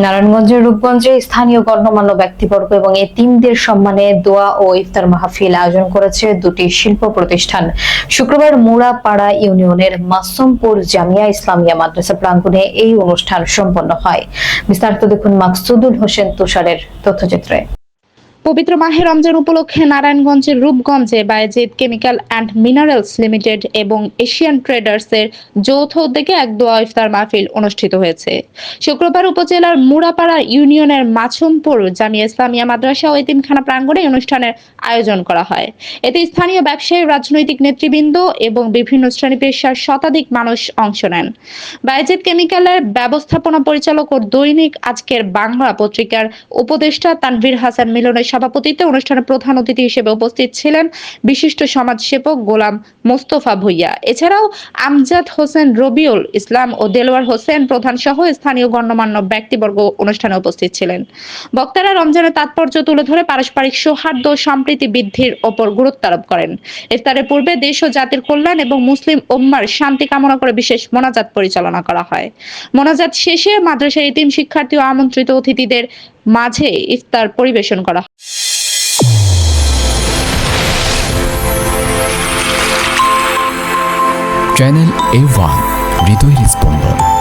নারায়ণগঞ্জের রূপগঞ্জে স্থানীয় গণ্যমান্য ব্যক্তিবর্গ এবং এতিমদের সম্মানে দোয়া ও ইফতার মাহফিল আয়োজন করেছে দুটি শিল্প প্রতিষ্ঠান। শুক্রবার মুড়াপাড়া ইউনিয়নের মাসুমপুর জামিয়া ইসলামিয়া মাদ্রাসা প্রাঙ্গণে এই অনুষ্ঠান সম্পন্ন হয়। বিস্তারিত দেখুন মাকসুদুল হোসেন তুষারের তথ্যচিত্রে। পবিত্র মাহে রমজান উপলক্ষে নারায়ণগঞ্জের রূপগঞ্জে Bayezid chemical and minerals limited এবং এশিয়ান ট্রেডার্স এর যৌথ উদ্যোগে এক দোয়া ইফতার মাহফিল অনুষ্ঠিত হয়েছে। শুক্রবার উপজেলার মুড়াপাড়া ইউনিয়নের মাছুমপুর জামিয়া ইসলামিয়া মাদ্রাসা ও এতিমখানা প্রাঙ্গণে অনুষ্ঠানের আয়োজন করা হয়। এতে স্থানীয় ব্যবসায়ী, রাজনৈতিক নেতৃবৃন্দ এবং বিভিন্ন শ্রেণী পেশার শতাধিক মানুষ অংশ নেন। বায়েজিদ কেমিক্যালের ব্যবস্থাপনা পরিচালক ও দৈনিক আজকের বাংলা পত্রিকার উপদেষ্টা তানভীর হাসান মিলনের সভাপতিত্বে অনুষ্ঠানে প্রধান অতিথি হিসেবে উপস্থিত ছিলেন বিশিষ্ট সমাজসেবক গোলাম মোস্তফা ভুইয়া। এছাড়াও আমজাদ হোসেন, রবিউল ইসলাম ও দেলোয়ার হোসেন প্রধান সহ স্থানীয় গণ্যমান্য ব্যক্তিবর্গ অনুষ্ঠানে উপস্থিত ছিলেন। বক্তারা রমজানের তাৎপর্য তুলে ধরে পারস্পরিক সৌহার্দ্য ও সম্প্রীতি বৃদ্ধির ওপর গুরুত্ব আরোপ করেন। ইফতারের পূর্বে দেশ ও জাতির কল্যাণ এবং মুসলিম উম্মার শান্তি কামনা করে বিশেষ মোনাজাত পরিচালনা করা হয়। মোনাজাত শেষে মাদ্রাসার এতিম শিক্ষার্থী ও আমন্ত্রিত অতিথিদের মাঝে ইফতার পরিবেশন করা হয়। চ্যানেল A1 হৃদয়ের স্পন্দন।